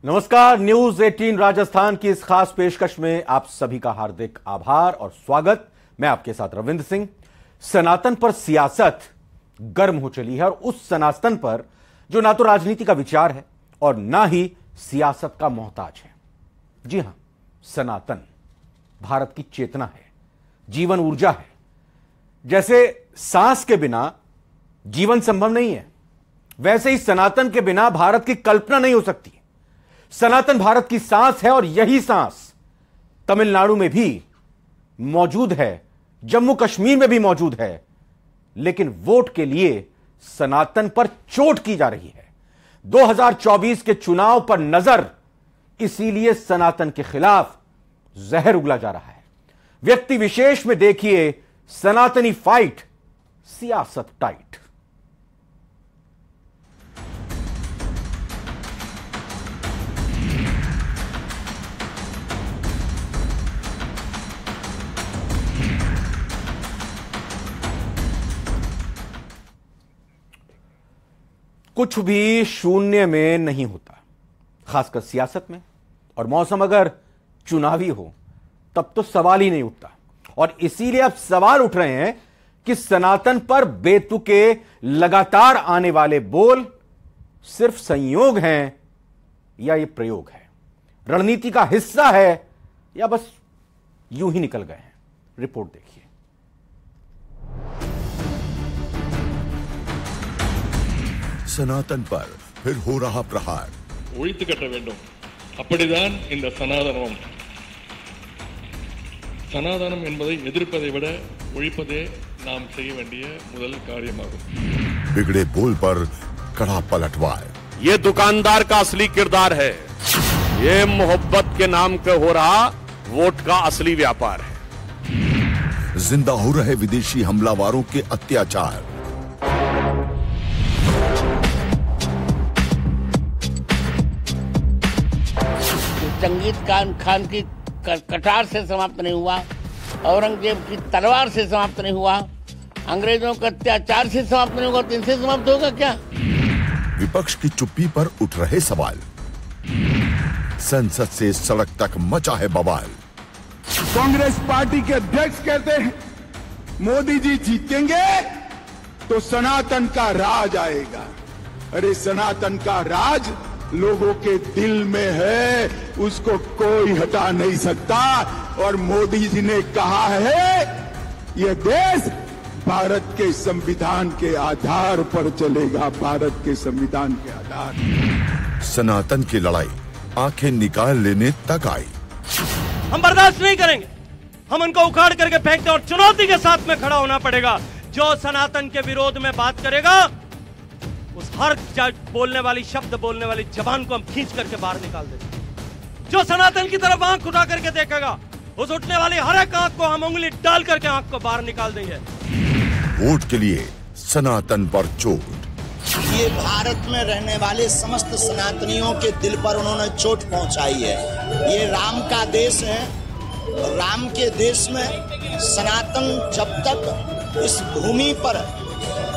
नमस्कार, न्यूज 18 राजस्थान की इस खास पेशकश में आप सभी का हार्दिक आभार और स्वागत। मैं आपके साथ रविंद्र सिंह। सनातन पर सियासत गर्म हो चली है और उस सनातन पर जो ना तो राजनीति का विचार है और ना ही सियासत का मोहताज है। जी हां, सनातन भारत की चेतना है, जीवन ऊर्जा है। जैसे सांस के बिना जीवन संभव नहीं है, वैसे ही सनातन के बिना भारत की कल्पना नहीं हो सकती। सनातन भारत की सांस है और यही सांस तमिलनाडु में भी मौजूद है, जम्मू कश्मीर में भी मौजूद है, लेकिन वोट के लिए सनातन पर चोट की जा रही है। 2024 के चुनाव पर नजर, इसीलिए सनातन के खिलाफ जहर उगला जा रहा है। व्यक्ति विशेष में देखिए सनातनी फाइट, सियासत टाइट। कुछ भी शून्य में नहीं होता, खासकर सियासत में। और मौसम अगर चुनावी हो तब तो सवाल ही नहीं उठता। और इसीलिए अब सवाल उठ रहे हैं कि सनातन पर बेतुके लगातार आने वाले बोल सिर्फ संयोग हैं या ये प्रयोग है, रणनीति का हिस्सा है या बस यूं ही निकल गए हैं। रिपोर्ट देखिए। सनातन पर फिर हो रहा प्रहार। ஒழித்து கட்ட வேண்டும். அப்படிதான் இந்த சனாதனம். சனாதனம் என்பதை எதிர்ப்பதை விட ஒழிப்பதே நாம் செய்ய வேண்டிய முதல் காரியமாகும். बिगड़े बोल पर कड़ा पलटवार। ये दुकानदार का असली किरदार है, ये मोहब्बत के नाम पे हो रहा वोट का असली व्यापार है। जिंदा हो रहे विदेशी हमलावरों के अत्याचार। चंगेज खान की कटार से समाप्त नहीं हुआ, औरंगजेब की तलवार से समाप्त नहीं हुआ, अंग्रेजों के अत्याचार से समाप्त नहीं होगा, तो इनसे समाप्त होगा क्या? विपक्ष की चुप्पी पर उठ रहे सवाल। संसद से सड़क तक मचा है बवाल। कांग्रेस पार्टी के अध्यक्ष कहते हैं मोदी जी जीतेंगे तो सनातन का राज आएगा। अरे सनातन का राज लोगों के दिल में है, उसको कोई हटा नहीं सकता। और मोदी जी ने कहा है यह देश भारत के संविधान के आधार पर चलेगा, भारत के संविधान के आधार। सनातन की लड़ाई आंखें निकाल लेने तक आई। हम बर्दाश्त नहीं करेंगे, हम उनको उखाड़ करके फेंकते और चुनौती के साथ में खड़ा होना पड़ेगा। जो सनातन के विरोध में बात करेगा, उस हर बोलने वाली शब्द बोलने वाली जबान को हम खींच करके बाहर निकाल देंगे। जो सनातन की तरफ आंख उठा करके देखेगा, उस उठने वाली हर एक आंख को हम उंगली डाल करके आंख को बाहर निकाल देंगे। वोट के लिए सनातन पर चोट। ये भारत में रहने वाले समस्त सनातनियों के दिल पर उन्होंने चोट पहुंचाई है। ये राम का देश है, राम के देश में सनातन जब तक इस भूमि पर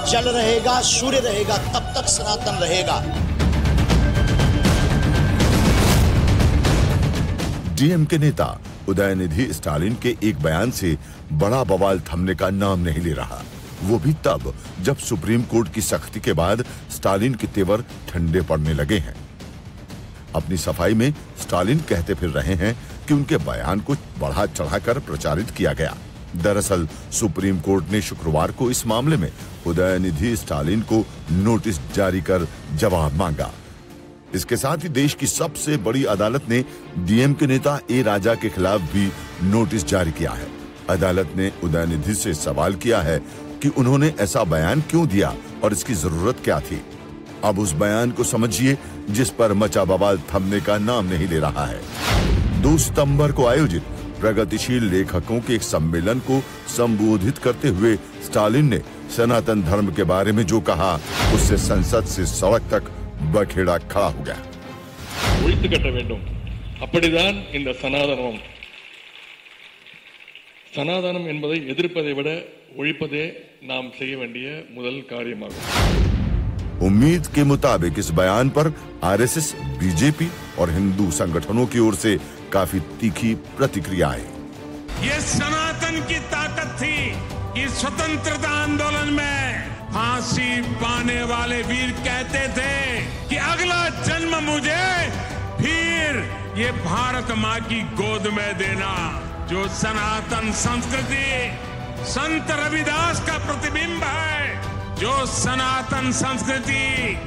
जल रहेगा, सूर्य रहेगा, तब तक सनातन रहेगा। डीएम के नेता उदयनिधि स्टालिन के एक बयान से बड़ा बवाल थमने का नाम नहीं ले रहा। वो भी तब जब सुप्रीम कोर्ट की सख्ती के बाद स्टालिन के तेवर ठंडे पड़ने लगे हैं। अपनी सफाई में स्टालिन कहते फिर रहे हैं कि उनके बयान को बढ़ा चढ़ाकर प्रचारित किया गया। दरअसल सुप्रीम कोर्ट ने शुक्रवार को इस मामले में उदयनिधि स्टालिन को नोटिस जारी कर जवाब मांगा। इसके साथ ही देश की सबसे बड़ी अदालत ने डीएम के नेता ए राजा के खिलाफ भी नोटिस जारी किया है। अदालत ने उदयनिधि से सवाल किया है कि उन्होंने ऐसा बयान क्यों दिया और इसकी जरूरत क्या थी। अब उस बयान को समझिए जिस पर मचा बवाल थमने का नाम नहीं ले रहा है। 2 सितंबर को आयोजित प्रगतिशील लेखकों के एक सम्मेलन को संबोधित करते हुए स्टालिन ने सनातन धर्म के बारे में जो कहा, उससे संसद से सड़क तक बखेड़ा खड़ा हो गया। ஒழித்து கட்ட வேண்டும். அப்படிதான் இந்த சனாதனம். சனாதனம் என்பதை எதிர்ப்பதை விட ஒழிப்பதே நாம் செய்ய வேண்டிய முதல் காரியமாகும். उम्मीद के मुताबिक इस बयान पर आरएसएस, बीजेपी और हिंदू संगठनों की ओर से काफी तीखी प्रतिक्रिया आई। ये सनातन की ताकत थी कि स्वतंत्रता आंदोलन में फांसी पाने वाले वीर कहते थे कि अगला जन्म मुझे फिर ये भारत माँ की गोद में देना। जो सनातन संस्कृति संत रविदास का प्रतिबिंब है, जो सनातन संस्कृति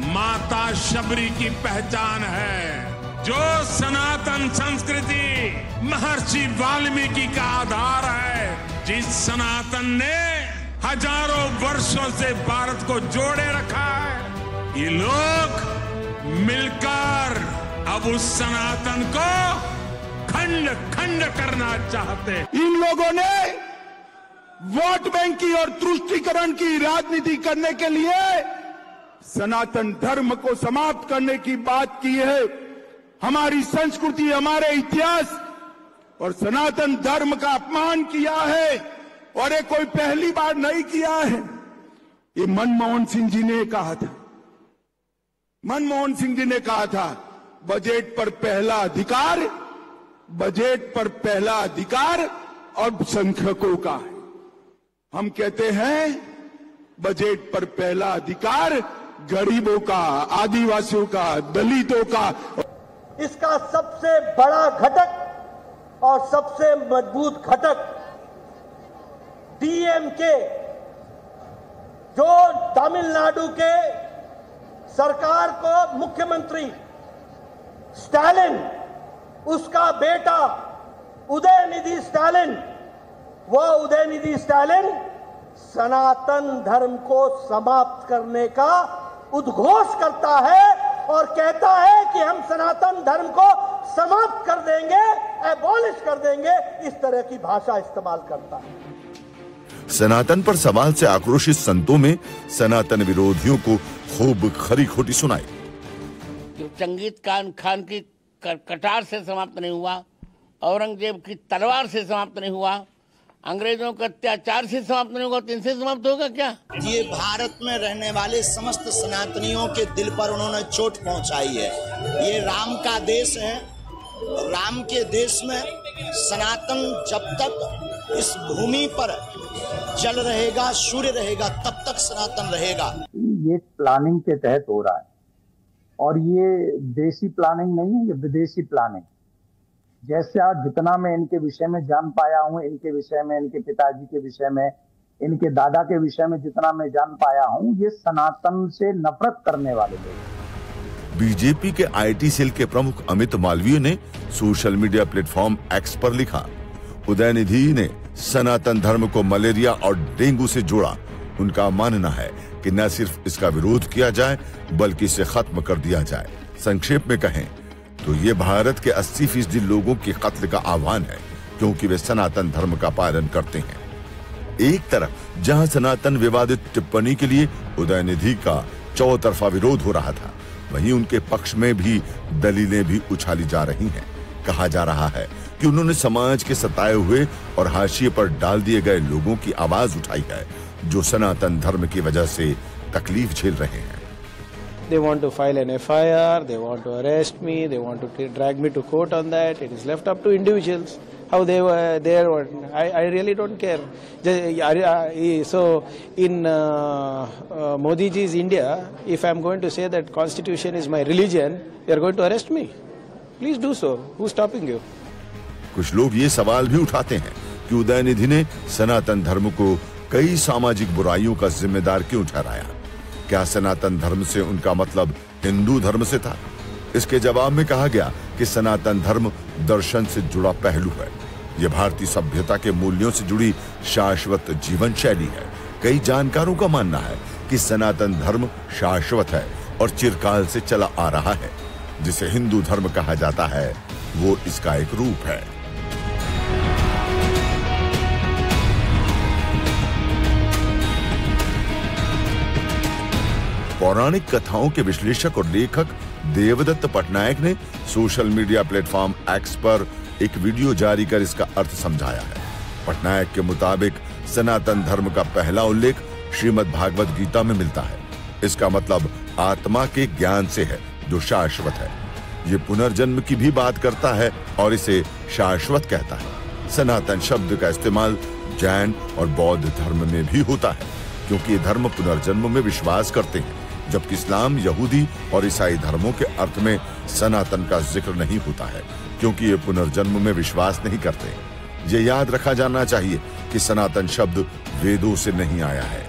माता शबरी की पहचान है, जो सनातन संस्कृति महर्षि वाल्मीकि का आधार है, जिस सनातन ने हजारों वर्षों से भारत को जोड़े रखा है, ये लोग मिलकर अब उस सनातन को खंड खंड करना चाहते। इन लोगों ने वोट बैंक की और तुष्टीकरण की राजनीति करने के लिए सनातन धर्म को समाप्त करने की बात की है। हमारी संस्कृति, हमारे इतिहास और सनातन धर्म का अपमान किया है, और ये कोई पहली बार नहीं किया है। ये मनमोहन सिंह जी ने कहा था, मनमोहन सिंह जी ने कहा था, बजट पर पहला अधिकार, बजट पर पहला अधिकार अल्पसंख्यकों का है। हम कहते हैं बजट पर पहला अधिकार गरीबों का, आदिवासियों का, दलितों का। इसका सबसे बड़ा घटक और सबसे मजबूत घटक डीएमके, जो तमिलनाडु के सरकार को मुख्यमंत्री स्टालिन, उसका बेटा उदयनिधि स्टालिन, वो उदयनिधि स्टालिन सनातन धर्म को समाप्त करने का उद्घोष करता है और कहता है कि हम सनातन धर्म को समाप्त कर देंगे, एबॉलिश कर देंगे, इस तरह की भाषा इस्तेमाल करता है। सनातन पर सवाल से आक्रोशित संतों में सनातन विरोधियों को खूब खरी खोटी सुनाई। चंगेज खान की कटार से समाप्त नहीं हुआ, औरंगजेब की तलवार से समाप्त नहीं हुआ, अंग्रेजों के अत्याचार से समाप्त नहीं होगा, तो इनसे समाप्त होगा क्या? ये भारत में रहने वाले समस्त सनातनियों के दिल पर उन्होंने चोट पहुंचाई है। ये राम का देश है, राम के देश में सनातन जब तक इस भूमि पर जल रहेगा, सूर्य रहेगा, तब तक सनातन रहेगा। ये प्लानिंग के तहत हो रहा है, और ये देसी प्लानिंग नहीं है, ये विदेशी प्लानिंग। जैसे आज जितना मैं इनके विषय में जान पाया हूँ, इनके विषय में, इनके पिताजी के विषय में, इनके दादा के विषय में जितना मैं जान पाया हूँ, ये सनातन से नफरत करने वाले लोग। बीजेपी के आईटी सेल के प्रमुख अमित मालवीय ने सोशल मीडिया प्लेटफॉर्म एक्स पर लिखा, उदयनिधि ने सनातन धर्म को मलेरिया और डेंगू से जोड़ा। उनका मानना है कि न सिर्फ इसका विरोध किया जाए बल्कि इसे खत्म कर दिया जाए। संक्षेप में कहें तो ये भारत के 80% लोगों के कत्ल का आह्वान है, क्योंकि वे सनातन धर्म का पालन करते हैं। एक तरफ जहां सनातन विवादित टिप्पणी के लिए उदयनिधि का चौतरफा विरोध हो रहा था, वहीं उनके पक्ष में भी दलीलें भी उछाली जा रही हैं। कहा जा रहा है कि उन्होंने समाज के सताए हुए और हाशिए पर डाल दिए गए लोगों की आवाज उठाई है, जो सनातन धर्म की वजह से तकलीफ झेल रहे हैं। They want to file an FIR, they want to arrest me, they want to drag me to court on that. It is left up to individuals how they were there. I really don't care. So in Modi ji's India, if I am going to say that Constitution is my religion, they are going to arrest me. Please do so. Who's stopping you? कुछ लोग ये सवाल भी उठाते हैं कि उदयनिधि ने सनातन धर्म को कई सामाजिक बुराइयों का जिम्मेदार क्यों ठहराया। क्या सनातन धर्म से उनका मतलब हिंदू धर्म से था? इसके जवाब में कहा गया कि सनातन धर्म दर्शन से जुड़ा पहलू है। यह भारतीय सभ्यता के मूल्यों से जुड़ी शाश्वत जीवन शैली है। कई जानकारों का मानना है कि सनातन धर्म शाश्वत है और चिरकाल से चला आ रहा है। जिसे हिंदू धर्म कहा जाता है, वो इसका एक रूप है। पौराणिक कथाओं के विश्लेषक और लेखक देवदत्त पटनायक ने सोशल मीडिया प्लेटफॉर्म एक्स पर एक वीडियो जारी कर इसका अर्थ समझाया है। पटनायक के मुताबिक सनातन धर्म का पहला उल्लेख श्रीमद् भागवत गीता में मिलता है। इसका मतलब आत्मा के ज्ञान से है जो शाश्वत है। ये पुनर्जन्म की भी बात करता है और इसे शाश्वत कहता है। सनातन शब्द का इस्तेमाल जैन और बौद्ध धर्म में भी होता है, क्योंकि ये धर्म पुनर्जन्म में विश्वास करते हैं, जबकि इस्लाम, यहूदी और ईसाई धर्मों के अर्थ में सनातन का जिक्र नहीं होता है, क्योंकि ये पुनर्जन्म में विश्वास नहीं करते। ये याद रखा जाना चाहिए कि सनातन शब्द वेदों से नहीं आया है।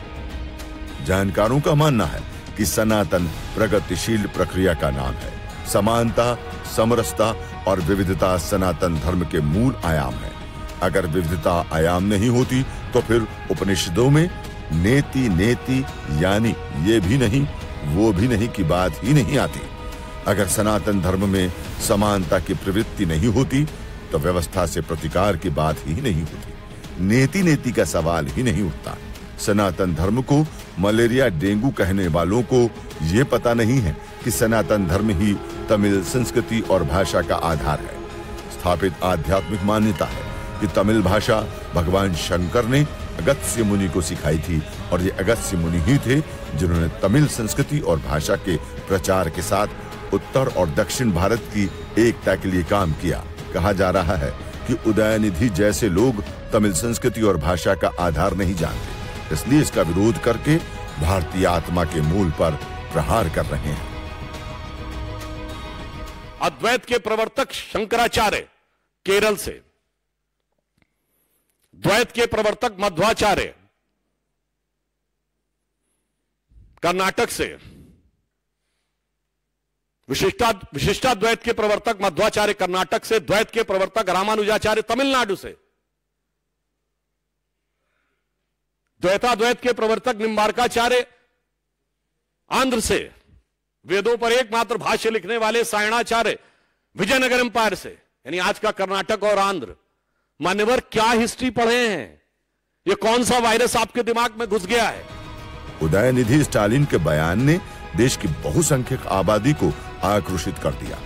जानकारों का मानना है कि सनातन प्रगतिशील प्रक्रिया का नाम है। समानता, समरसता और विविधता सनातन धर्म के मूल आयाम है। अगर विविधता आयाम नहीं होती तो फिर उपनिषदों में नेति नेति यानी ये भी नहीं वो भी नहीं की बात ही नहीं आती। अगर सनातन धर्म में समानता की प्रवृत्ति नहीं होती तो व्यवस्था से प्रतिकार की बात ही नहीं होती। नेति नेति का सवाल ही नहीं उठता। सनातन धर्म को मलेरिया डेंगू कहने वालों को ये पता नहीं है कि सनातन धर्म ही तमिल संस्कृति और भाषा का आधार है। स्थापित आध्यात्मिक मान्यता है कि तमिल भाषा भगवान शंकर ने अगस्त्य मुनि को सिखाई थी और ये अगस्त्य मुनि ही थे जिन्होंने तमिल संस्कृति और भाषा के प्रचार के साथ उत्तर और दक्षिण भारत की एकता के लिए काम किया। कहा जा रहा है कि उदयनिधि जैसे लोग तमिल संस्कृति और भाषा का आधार नहीं जानते, इसलिए इसका विरोध करके भारतीय आत्मा के मूल पर प्रहार कर रहे हैं। अद्वैत के प्रवर्तक शंकराचार्य केरल से, द्वैत के प्रवर्तक मध्वाचार्य कर्नाटक से, विशिष्टाद्वैत के प्रवर्तक मध्वाचार्य कर्नाटक से, द्वैत के प्रवर्तक रामानुजाचार्य तमिलनाडु से, द्वैताद्वैत के प्रवर्तक निम्बार्काचार्य आंध्र से, वेदों पर एकमात्र भाष्य लिखने वाले सायणाचार्य विजयनगर एम्पायर से, यानी आज का कर्नाटक और आंध्र। मान्यवर, क्या हिस्ट्री पढ़े हैं? ये कौन सा वायरस आपके दिमाग में घुस गया है? उदयनिधि स्टालिन के बयान ने देश की बहुसंख्यक आबादी को आक्रोशित कर दिया।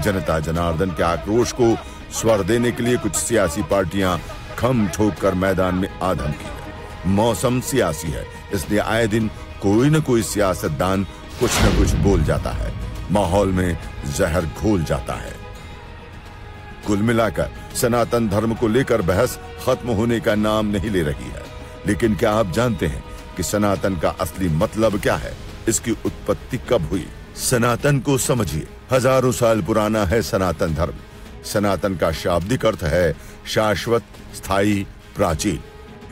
जनता जनार्दन के आक्रोश को स्वर देने के लिए कुछ सियासी पार्टियां खम ठोक कर मैदान में आ धमकी है। मौसम सियासी है, इसलिए आए दिन कोई न कोई सियासतदान कुछ न कुछ बोल जाता है, माहौल में जहर घोल जाता है। कुल मिलाकर सनातन धर्म को लेकर बहस खत्म होने का नाम नहीं ले रही है। लेकिन क्या आप जानते हैं कि सनातन का असली मतलब क्या है? इसकी उत्पत्ति कब हुई? सनातन को समझिए। हजारों साल पुराना है सनातन धर्म। सनातन का शाब्दिक अर्थ है शाश्वत, स्थायी, प्राचीन।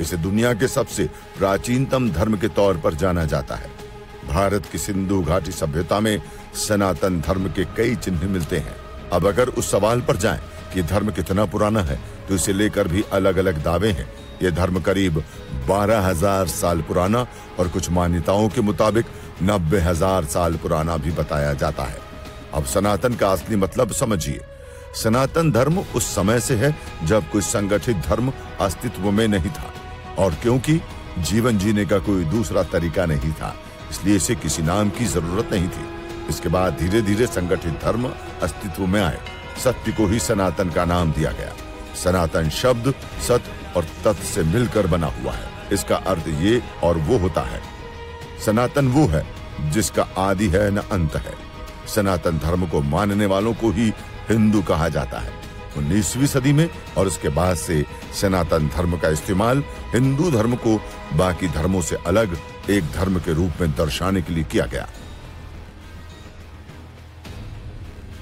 इसे दुनिया के सबसे प्राचीनतम धर्म के तौर पर जाना जाता है। भारत की सिंधु घाटी सभ्यता में सनातन धर्म के कई चिन्ह मिलते हैं। अब अगर उस सवाल पर जाएं कि धर्म कितना पुराना है, तो इसे लेकर भी अलग अलग दावे हैं। यह धर्म करीब 12,000 साल पुराना और कुछ मान्यताओं के मुताबिक 90,000 साल पुराना भी बताया जाता है। अब सनातन का असली मतलब समझिए। सनातन धर्म उस समय से है जब कोई संगठित धर्म अस्तित्व में नहीं था, और क्योंकि जीवन जीने का कोई दूसरा तरीका नहीं था, इसलिए इसे किसी नाम की जरूरत नहीं थी। इसके बाद धीरे धीरे संगठित धर्म अस्तित्व में आए। सत्य को ही सनातन का नाम दिया गया। सनातन शब्द सत्य और तत् से मिलकर बना हुआ है। इसका अर्थ ये और वो होता है। सनातन वो है जिसका आदि है न अंत है। सनातन धर्म को मानने वालों को ही हिंदू कहा जाता है। 19वीं सदी में और उसके बाद से सनातन धर्म का इस्तेमाल हिंदू धर्म को बाकी धर्मों से अलग एक धर्म के रूप में दर्शाने के लिए किया गया।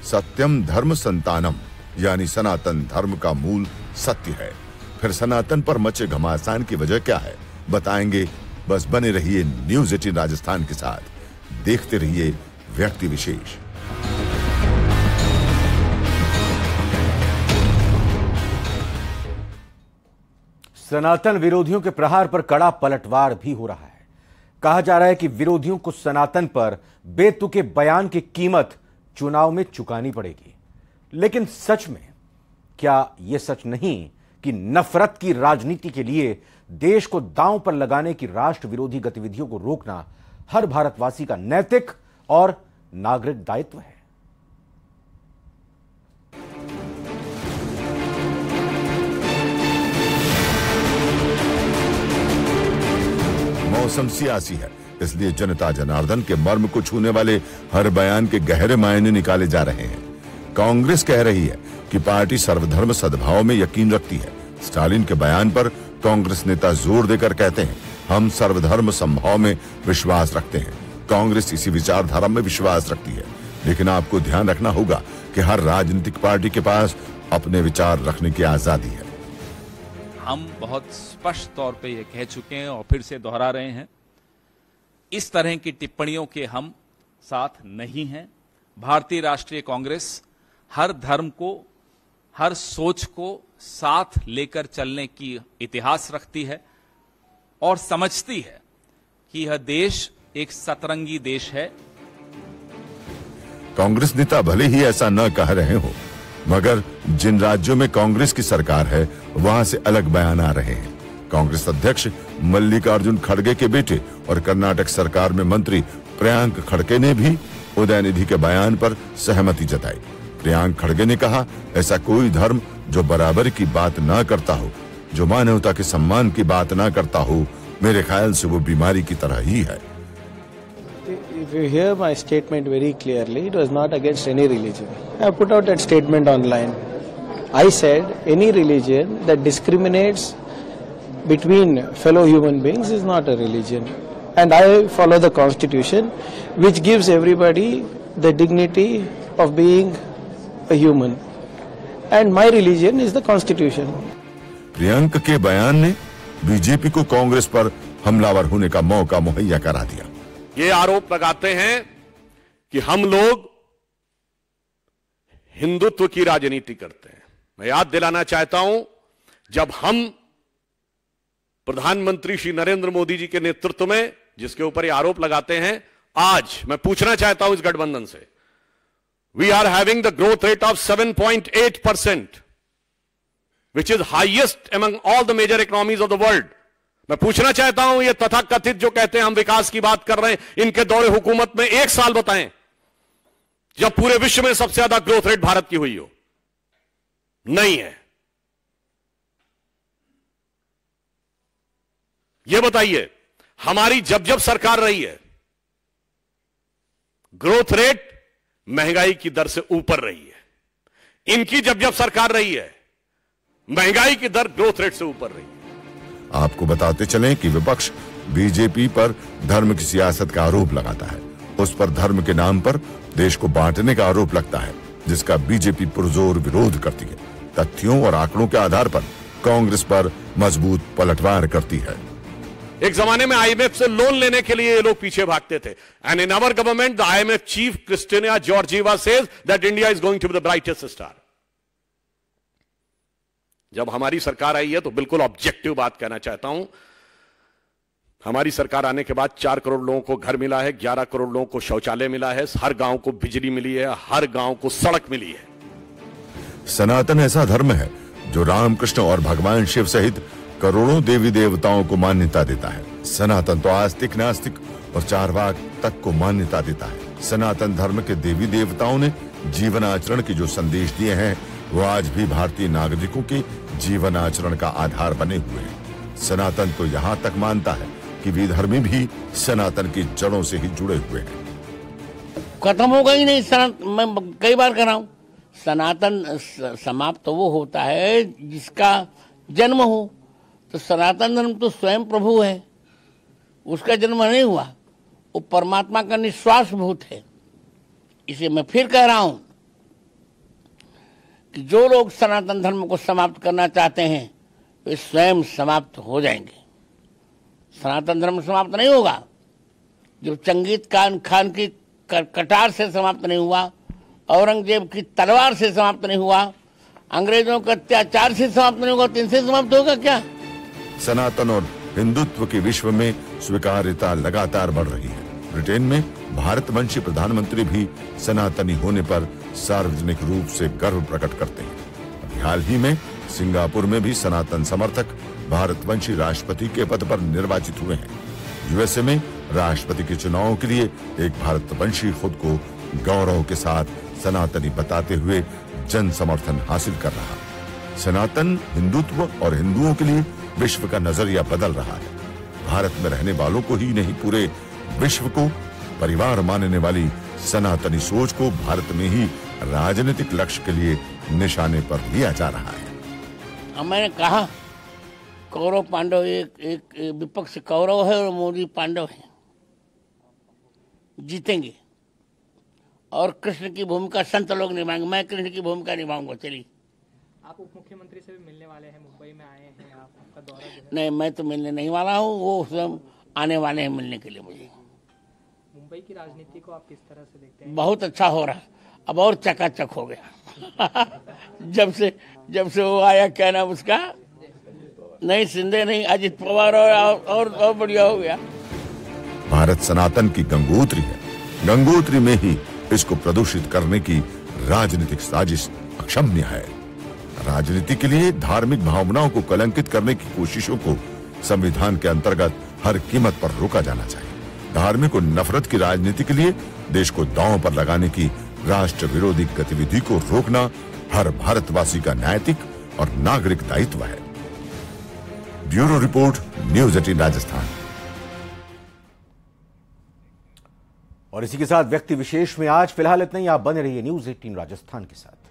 सत्यम धर्म संतानम, यानी सनातन धर्म का मूल सत्य है। फिर सनातन पर मचे घमासान की वजह क्या है, बताएंगे। बस बने रहिए न्यूज़ 18 राजस्थान के साथ। देखते रहिए व्यक्ति विशेष। सनातन विरोधियों के प्रहार पर कड़ा पलटवार भी हो रहा है। कहा जा रहा है कि विरोधियों को सनातन पर बेतुके बयान की कीमत चुनाव में चुकानी पड़ेगी। लेकिन सच में क्या यह सच नहीं कि नफरत की राजनीति के लिए देश को दांव पर लगाने की राष्ट्र विरोधी गतिविधियों को रोकना हर भारतवासी का नैतिक और नागरिक दायित्व है? मौसम सियासी है, इसलिए जनता जनार्दन के मर्म को छूने वाले हर बयान के गहरे मायने निकाले जा रहे हैं। कांग्रेस कह रही है कि पार्टी सर्वधर्म सद्भाव में यकीन रखती है। स्टालिन के बयान पर कांग्रेस नेता जोर देकर कहते हैं, हम सर्वधर्म समभाव में विश्वास रखते हैं। कांग्रेस इसी विचारधारा में विश्वास रखती है, लेकिन आपको ध्यान रखना होगा कि हर राजनीतिक पार्टी के पास अपने विचार रखने की आजादी है। हम बहुत स्पष्ट तौर पे ये कह चुके हैं और फिर से दोहरा रहे हैं, इस तरह की टिप्पणियों के हम साथ नहीं हैं। भारतीय राष्ट्रीय कांग्रेस हर धर्म को, हर सोच को साथ लेकर चलने की इतिहास रखती है और समझती है कि यह देश एक सतरंगी देश है। कांग्रेस नेता भले ही ऐसा न कह रहे हो, मगर जिन राज्यों में कांग्रेस की सरकार है वहां से अलग बयान आ रहे हैं। कांग्रेस अध्यक्ष मल्लिकार्जुन खड़गे के बेटे और कर्नाटक सरकार में मंत्री प्रियांक खड़गे ने भी उदयनिधि के बयान पर सहमति जताई। प्रियांक खड़गे ने कहा, ऐसा कोई धर्म जो बराबरी की बात ना करता हो, जो मानवता के सम्मान की बात ना करता हो, मेरे ख्याल से वो बीमारी की तरह ही है। If you hear my statement very clearly, it was not against any religion. I put out that statement online. I said any religion that discriminates between fellow human beings is not a religion. And I follow the Constitution, which gives everybody the dignity of being a human. And my religion is the Constitution. Priyank के बयान ने BJP को कांग्रेस पर हमलावर होने का मौका मुहैया करा दिया। ये आरोप लगाते हैं कि हम लोग हिंदुत्व की राजनीति करते हैं। मैं याद दिलाना चाहता हूं, जब हम प्रधानमंत्री श्री नरेंद्र मोदी जी के नेतृत्व में, जिसके ऊपर ये आरोप लगाते हैं, आज मैं पूछना चाहता हूं इस गठबंधन से, we are having the growth rate of 7.8%, which is highest among all the major economies of the world. मैं पूछना चाहता हूं, ये तथाकथित जो कहते हैं हम विकास की बात कर रहे हैं, इनके दौरे हुकूमत में एक साल बताएं जब पूरे विश्व में सबसे ज्यादा ग्रोथ रेट भारत की हुई हो। नहीं है। ये बताइए, हमारी जब जब सरकार रही है, ग्रोथ रेट महंगाई की दर से ऊपर रही है। इनकी जब जब सरकार रही है, महंगाई की दर ग्रोथ रेट से ऊपर रही है। आपको बताते चलें कि विपक्ष बीजेपी पर धर्म की सियासत का आरोप लगाता है। उस पर धर्म के नाम पर देश को बांटने का आरोप लगता है, जिसका बीजेपी पुरजोर विरोध करती है। तथ्यों और आंकड़ों के आधार पर कांग्रेस पर मजबूत पलटवार करती है। एक जमाने में आईएमएफ से लोन लेने के लिए ये लोग पीछे भागते थे। And in our government the IMF chief Cristina Georgieva says that India is going to be the brightest star. जब हमारी सरकार आई है तो बिल्कुल ऑब्जेक्टिव बात कहना चाहता हूं, हमारी सरकार आने के बाद 4 करोड़ लोगों को घर मिला है, 11 करोड़ लोगों को शौचालय मिला है, हर गांव को बिजली मिली है, हर गांव को सड़क मिली है। सनातन ऐसा धर्म है जो रामकृष्ण और भगवान शिव सहित करोड़ों देवी देवताओं को मान्यता देता है। सनातन तो आस्तिक नास्तिक और चारवाक तक को मान्यता देता है। सनातन धर्म के देवी देवताओं ने जीवन आचरण के जो संदेश दिए हैं, वो आज भी भारतीय नागरिकों के जीवन आचरण का आधार बने हुए हैं। सनातन तो यहाँ तक मानता है कि विधर्मी भी सनातन की जड़ों से ही जुड़े हुए हैं। खत्म हो गई नहीं सनातन। मैं कई बार कह रहा हूं, सनातन समाप्त तो वो होता है जिसका जन्म हो। तो सनातन धर्म तो स्वयं प्रभु है, उसका जन्म नहीं हुआ, वो परमात्मा का निश्वास भूत है। इसे मैं फिर कह रहा हूं कि जो लोग सनातन धर्म को समाप्त करना चाहते हैं वे स्वयं समाप्त हो जाएंगे। सनातन धर्म समाप्त नहीं होगा जो चंगेज खान की कटार से समाप्त नहीं हुआ, औरंगजेब की तलवार से समाप्त नहीं हुआ, अंग्रेजों के अत्याचार से समाप्त नहीं होगा, तो इनसे समाप्त होगा क्या? सनातन और हिंदुत्व के विश्व में स्वीकार्यता लगातार बढ़ रही है। ब्रिटेन में भारतवंशी प्रधानमंत्री भी सनातनी होने पर सार्वजनिक रूप से गर्व प्रकट करते हैं। अभी हाल ही में सिंगापुर में भी सनातन समर्थक भारतवंशी राष्ट्रपति के पद पर निर्वाचित हुए हैं। यूएसए में राष्ट्रपति के चुनाव के लिए एक भारतवंशी खुद को गौरव के साथ सनातनी बताते हुए जन समर्थन हासिल कर रहा है। सनातन हिंदुत्व और हिंदुओं के लिए विश्व का नजरिया बदल रहा है। भारत में रहने वालों को ही नहीं, पूरे विश्व को परिवार मानने वाली सनातनी सोच को भारत में ही राजनीतिक लक्ष्य के लिए निशाने पर लिया जा रहा है। मैंने कहा कौरव पांडव एक विपक्ष कौरव है और मोदी पांडव है, जीतेंगे। और कृष्ण की भूमिका संत लोग निभाएंगे, मैं कृष्ण की भूमिका निभाऊंगा। चलिए। आप उप मुख्यमंत्री से भी मिलने वाले हैं, मुंबई में आए हैं, आपका दौरा जो है। नहीं, मैं तो मिलने नहीं वाला हूँ, वो सब आने वाले हैं मिलने के लिए मुझे। मुंबई की राजनीति को आप किस तरह से देखते हैं? बहुत अच्छा हो रहा है, अब और चकाचक हो गया। जब से वो आया, क्या नाम उसका, नहीं शिंदे नहीं, अजित पवार, और बढ़िया हो गया। भारत सनातन की गंगोत्री है, गंगोत्री में ही इसको प्रदूषित करने की राजनीतिक साजिश अक्षम्य है। राजनीति के लिए धार्मिक भावनाओं को कलंकित करने की कोशिशों को संविधान के अंतर्गत हर कीमत पर रोका जाना चाहिए। धार्मिक और नफरत की राजनीति के लिए देश को दांव पर लगाने की राष्ट्र विरोधी गतिविधि को रोकना हर भारतवासी का नैतिक और नागरिक दायित्व है। Bureau report, news 18 Rajasthan. और इसी के साथ व्यक्ति विशेष में आज फिलहाल इतना ही। आप बने रहिए न्यूज 18 राजस्थान के साथ।